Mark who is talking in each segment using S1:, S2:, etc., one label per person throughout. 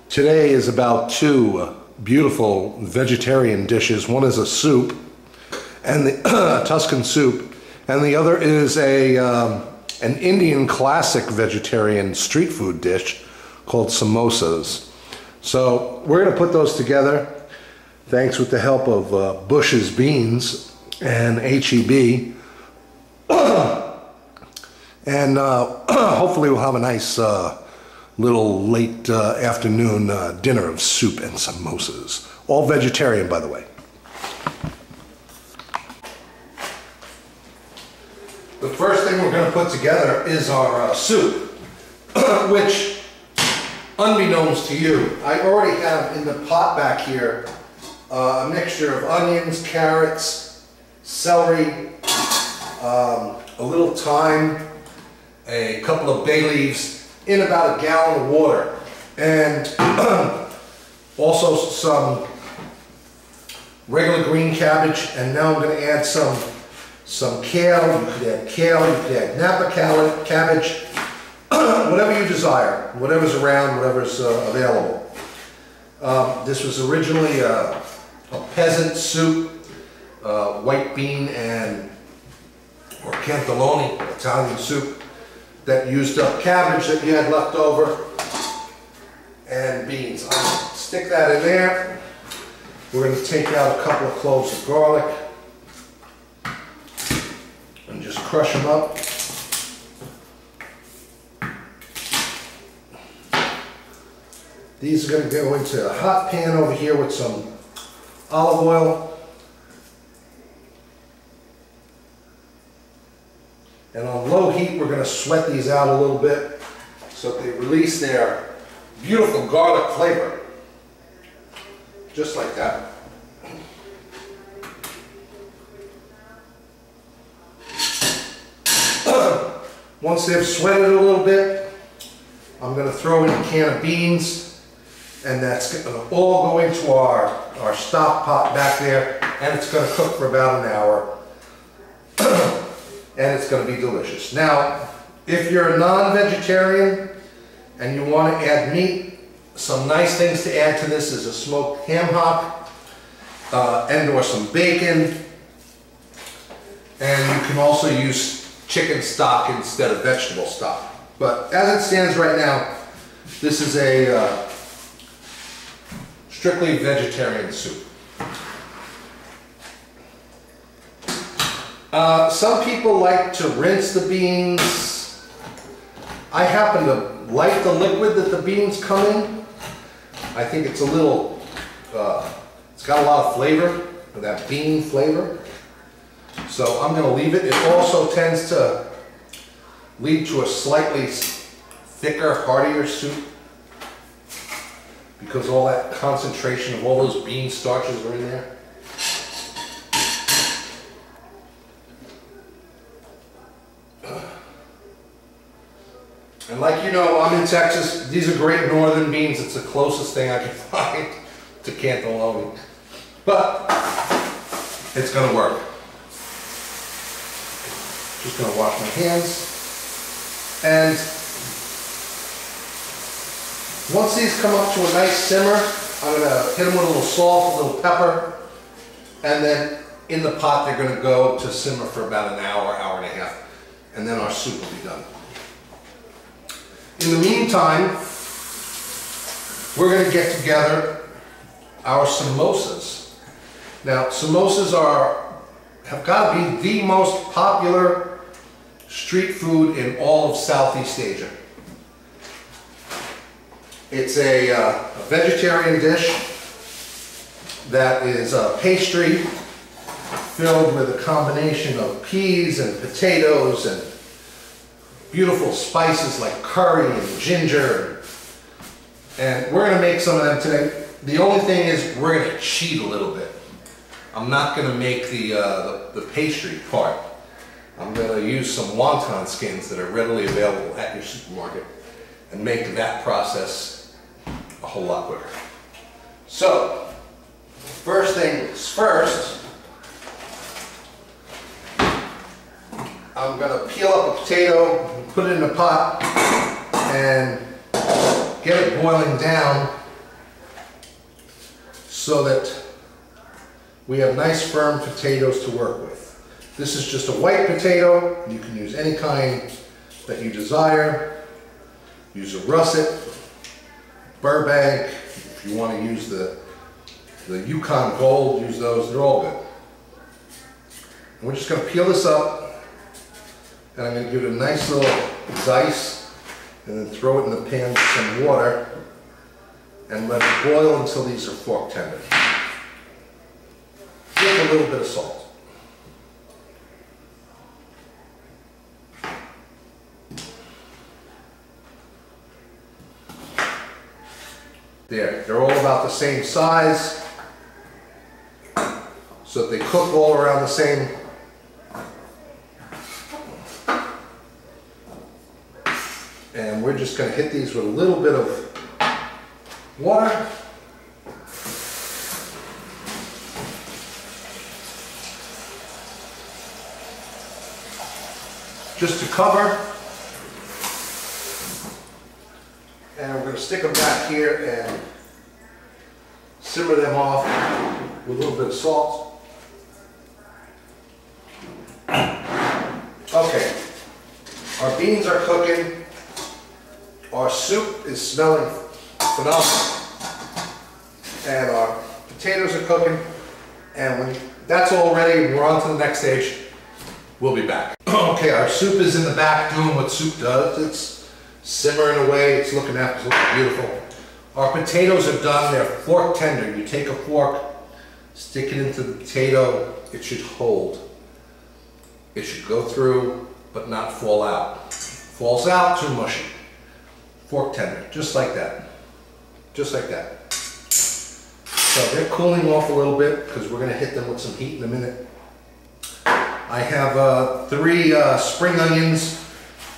S1: Today is about two beautiful vegetarian dishes. One is a soup, and the Tuscan soup, and the other is an Indian classic vegetarian street food dish called samosas. So we're going to put those together, thanks with the help of Bush's Beans and HEB, and hopefully we'll have a nice little late afternoon dinner of soup and samosas. All vegetarian, by the way. The first thing we're going to put together is our soup, which, unbeknownst to you, I already have in the pot back here a mixture of onions, carrots, celery, a little thyme, a couple of bay leaves, in about a gallon of water, and also some regular green cabbage. And now I'm going to add some kale. You could add kale, you could add Napa cabbage, whatever you desire, whatever's around, whatever's available. This was originally a peasant soup, white bean or cannellini, Italian soup, that used up cabbage that you had left over and beans. I'll stick that in there. We're going to take out a couple of cloves of garlic and just crush them up. These are going to go into a hot pan over here with some olive oil. And on low heat, we're going to sweat these out a little bit so that they release their beautiful garlic flavor. Just like that. Once they've sweated a little bit, I'm going to throw in a can of beans, and that's going to all go into our stock pot back there, and it's going to cook for about an hour. And it's going to be delicious. Now, if you're a non-vegetarian and you want to add meat, some nice things to add to this is a smoked ham hock and or some bacon. And you can also use chicken stock instead of vegetable stock. But as it stands right now, this is a strictly vegetarian soup. Some people like to rinse the beans. I happen to like the liquid that the beans come in. I think it's a little, it's got a lot of flavor, that bean flavor. So I'm going to leave it. It also tends to lead to a slightly thicker, heartier soup because all that concentration of all those bean starches are in there. And like you know, I'm in Texas. These are great northern beans. It's the closest thing I can find to cannellini. But it's going to work. Just going to wash my hands. And once these come up to a nice simmer, I'm going to hit them with a little salt, a little pepper. And then in the pot, they're going to go to simmer for about an hour, hour and a half. And then our soup will be done. In the meantime, we're going to get together our samosas. Now, samosas have got to be the most popular street food in all of Southeast Asia. It's a vegetarian dish that is a pastry filled with a combination of peas and potatoes and beautiful spices like curry and ginger, and we're going to make some of them today. The only thing is we're going to cheat a little bit. I'm not going to make the pastry part. I'm going to use some wonton skins that are readily available at your supermarket and make that process a whole lot quicker. So, first things first, I'm going to peel up a potato, put it in a pot, and get it boiling down so that we have nice firm potatoes to work with. This is just a white potato. You can use any kind that you desire. Use a russet, Burbank. If you want to use the Yukon Gold, use those. They're all good. And we're just going to peel this up, and I'm going to give it a nice little dice, and then throw it in the pan with some water, and let it boil until these are fork tender. With a little bit of salt. There, they're all about the same size, so that they cook all around the same. And we're just going to hit these with a little bit of water. Just to cover. And we're going to stick them back here and simmer them off with a little bit of salt. Okay, our beans are cooking. Our soup is smelling phenomenal. And our potatoes are cooking. And when that's all ready, we're on to the next stage. We'll be back. Okay, our soup is in the back doing what soup does. It's simmering away, it's looking absolutely beautiful. Our potatoes are done, they're fork tender. You take a fork, stick it into the potato, it should hold. It should go through, but not fall out. Falls out, too mushy. Fork tender, just like that. Just like that. So they're cooling off a little bit because we're going to hit them with some heat in a minute. I have 3 spring onions,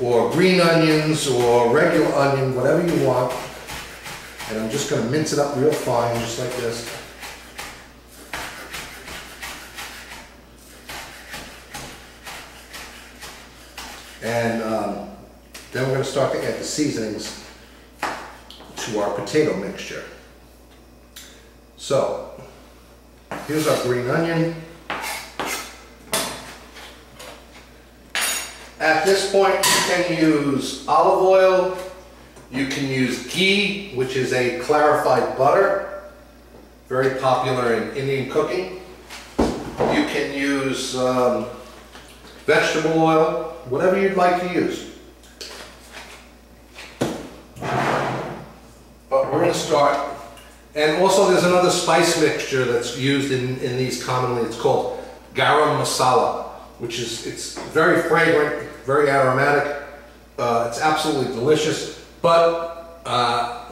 S1: or green onions, or regular onion, whatever you want. And I'm just going to mince it up real fine, just like this. And then we're going to start to add the seasonings to our potato mixture. So, here's our green onion. At this point, you can use olive oil, you can use ghee, which is a clarified butter, very popular in Indian cooking. You can use vegetable oil, whatever you'd like to use. But we're going to start, and also there's another spice mixture that's used in these commonly. It's called garam masala, which is, it's very fragrant, very aromatic. It's absolutely delicious, but I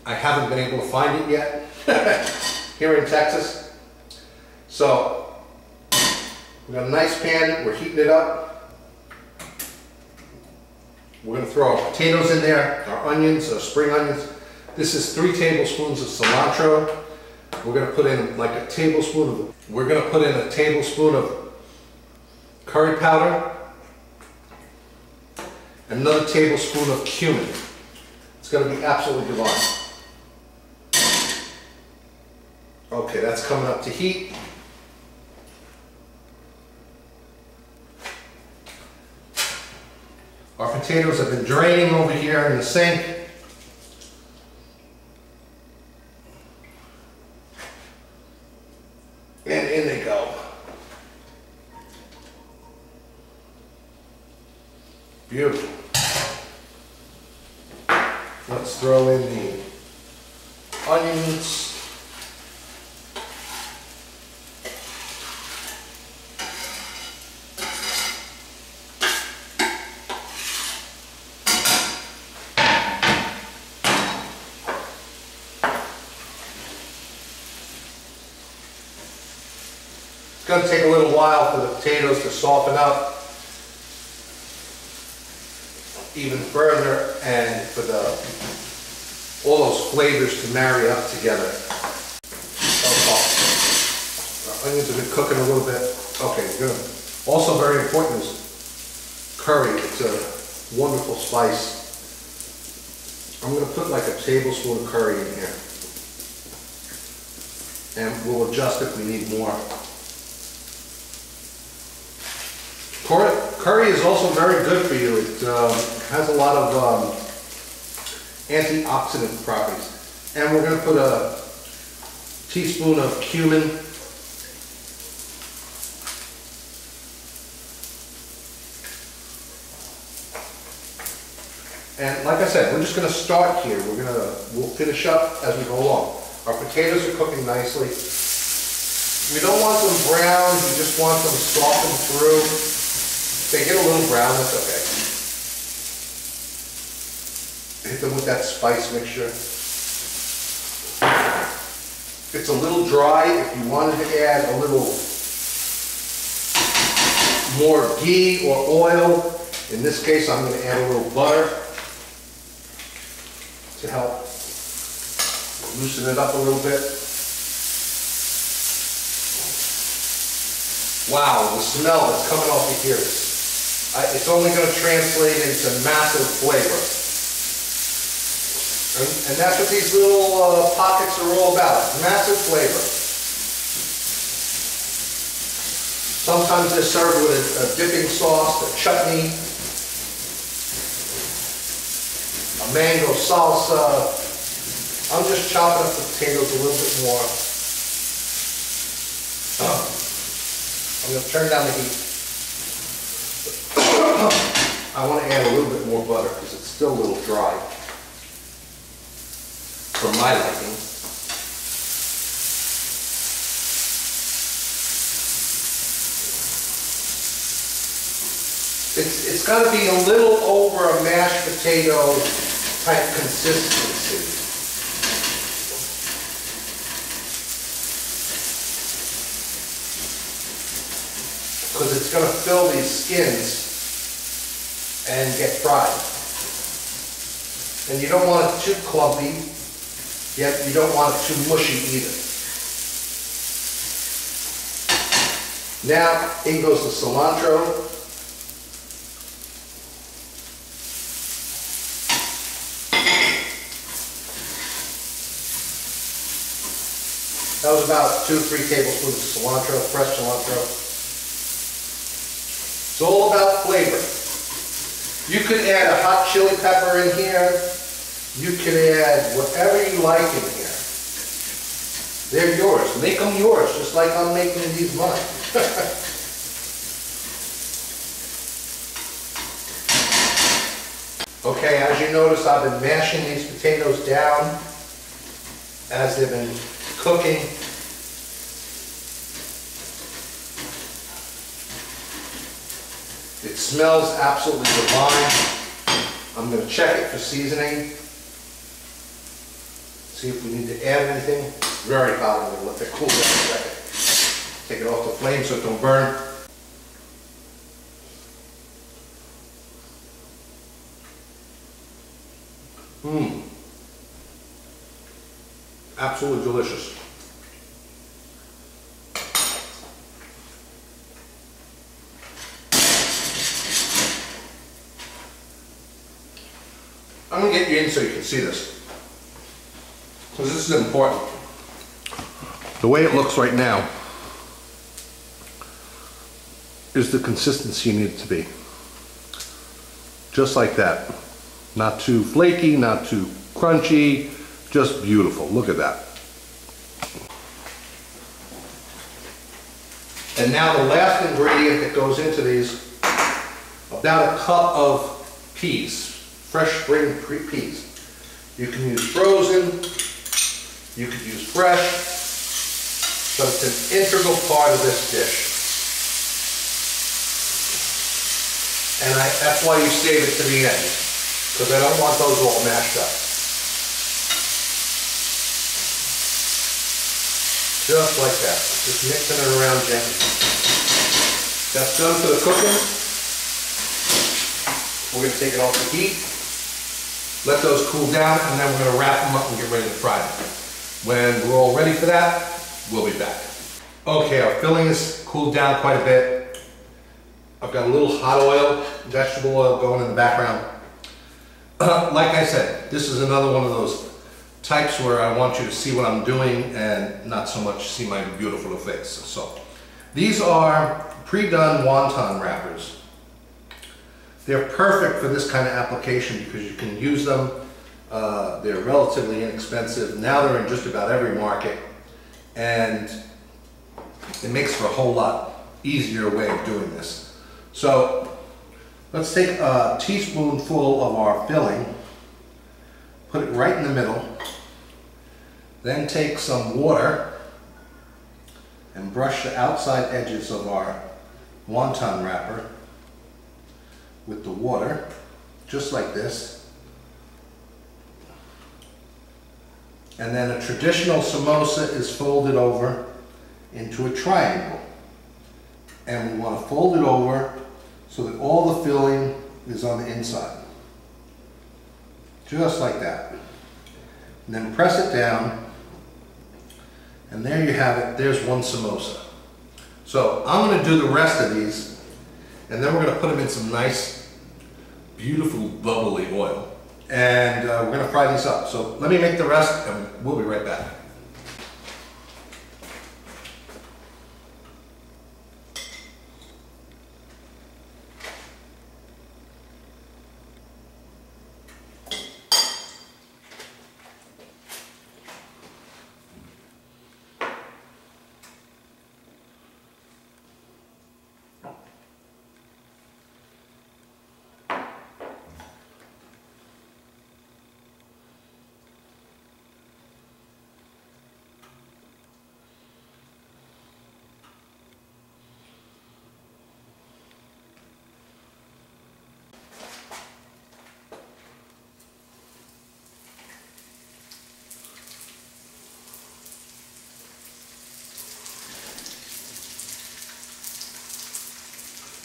S1: haven't been able to find it yet here in Texas. So we got a nice pan, we're heating it up. We're going to throw our potatoes in there, our onions, our spring onions. This is 3 tablespoons of cilantro. We're going to put in like a tablespoon of, we're going to put in a tablespoon of curry powder, another tablespoon of cumin. It's going to be absolutely divine. Okay, that's coming up to heat. Our potatoes have been draining over here in the sink. And in they go. Beautiful. Let's throw in the onions. It's going to take a little while for the potatoes to soften up even further, and for all those flavors to marry up together. Our onions have been cooking a little bit. Okay, good. Also very important is curry. It's a wonderful spice. I'm going to put like a tablespoon of curry in here. and we'll adjust if we need more. Curry is also very good for you. It has a lot of antioxidant properties. And we're going to put a teaspoon of cumin. And like I said, we're just going to start here. We'll finish up as we go along. Our potatoes are cooking nicely. We don't want them brown, we just want them softened through. If they get a little brown, that's okay. Hit them with that spice mixture. It's a little dry. If you wanted to add a little more ghee or oil, in this case I'm going to add a little butter to help loosen it up a little bit. Wow, the smell that's coming off of here, it's only going to translate into massive flavor. And that's what these little pockets are all about, massive flavor. Sometimes they're served with a dipping sauce, a chutney, a mango salsa. I'm just chopping up the potatoes a little bit more. I'm going to turn down the heat. I want to add a little bit more butter because it's still a little dry for my liking. It's got to be a little over a mashed potato type consistency. Because it's going to fill these skins and get fried. And you don't want it too clumpy, yet you don't want it too mushy either. Now, in goes the cilantro. That was about 2 or 3 tablespoons of cilantro, fresh cilantro. It's all about flavor. You could add a hot chili pepper in here. You could add whatever you like in here. They're yours. Make them yours, just like I'm making these mine. Okay, as you notice, I've been mashing these potatoes down as they've been cooking. It smells absolutely divine. I'm going to check it for seasoning. See if we need to add anything. Very hot. I'm going to let that cool down a second. Take it off the flame so it don't burn. Mmm. Absolutely delicious. I'm going to get you in so you can see this, because this is important. The way it looks right now is the consistency you need it to be. Just like that. Not too flaky, not too crunchy, just beautiful. Look at that. And now the last ingredient that goes into these, about a cup of peas. Fresh spring peas. You can use frozen, you could use fresh, but it's an integral part of this dish. And that's why you save it to the end, because I don't want those all mashed up. Just like that, just mixing it around gently. That's done for the cooking. We're going to take it off the heat. Let those cool down, and then we're going to wrap them up and get ready to fry them. When we're all ready for that, we'll be back. Okay, our filling has cooled down quite a bit. I've got a little hot oil, vegetable oil going in the background. Like I said, this is another one of those types where I want you to see what I'm doing and not so much see my beautiful face. So these are pre-done wonton wrappers. They're perfect for this kind of application because you can use them. They're relatively inexpensive. Now they're in just about every market, and it makes for a whole lot easier way of doing this. So let's take a teaspoonful of our filling, put it right in the middle, then take some water and brush the outside edges of our wonton wrapper with the water, just like this. And then a traditional samosa is folded over into a triangle. And we want to fold it over so that all the filling is on the inside. Just like that. And then press it down, and there you have it. There's one samosa. So I'm going to do the rest of these, and then we're going to put them in some nice, beautiful, bubbly oil. And we're going to fry these up. So let me make the rest, and we'll be right back.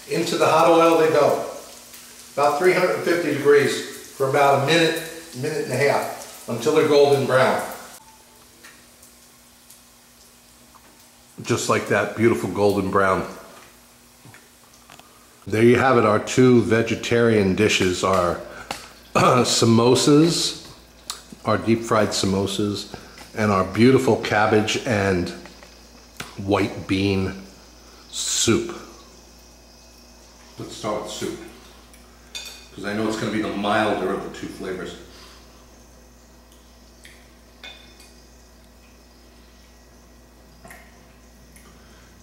S1: Into the hot oil they go. About 350 degrees for about a minute, minute and a half, until they're golden brown. Just like that, beautiful golden brown. There you have it, our two vegetarian dishes are samosas, our deep fried samosas, and our beautiful cabbage and white bean soup. Let's start with soup, because I know it's going to be the milder of the two flavors.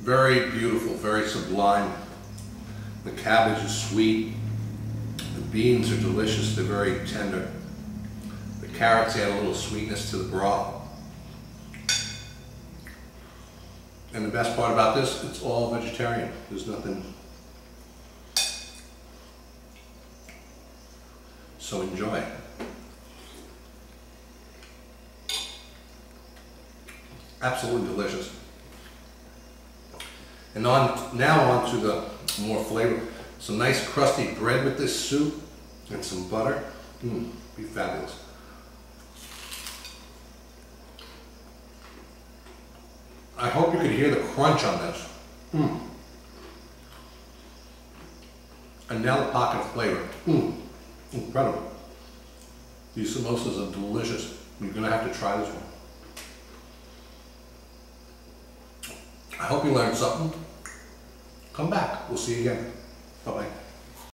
S1: Very beautiful, very sublime. The cabbage is sweet. The beans are delicious, they're very tender. The carrots add a little sweetness to the broth. And the best part about this, it's all vegetarian. There's nothing. So enjoy. Absolutely delicious. And now on to the more flavor. Some nice crusty bread with this soup and some butter. Be fabulous. I hope you could hear the crunch on this. Another pocket of flavor. Incredible. These samosas are delicious. You're going to have to try this one. I hope you learned something. Come back. We'll see you again. Bye-bye.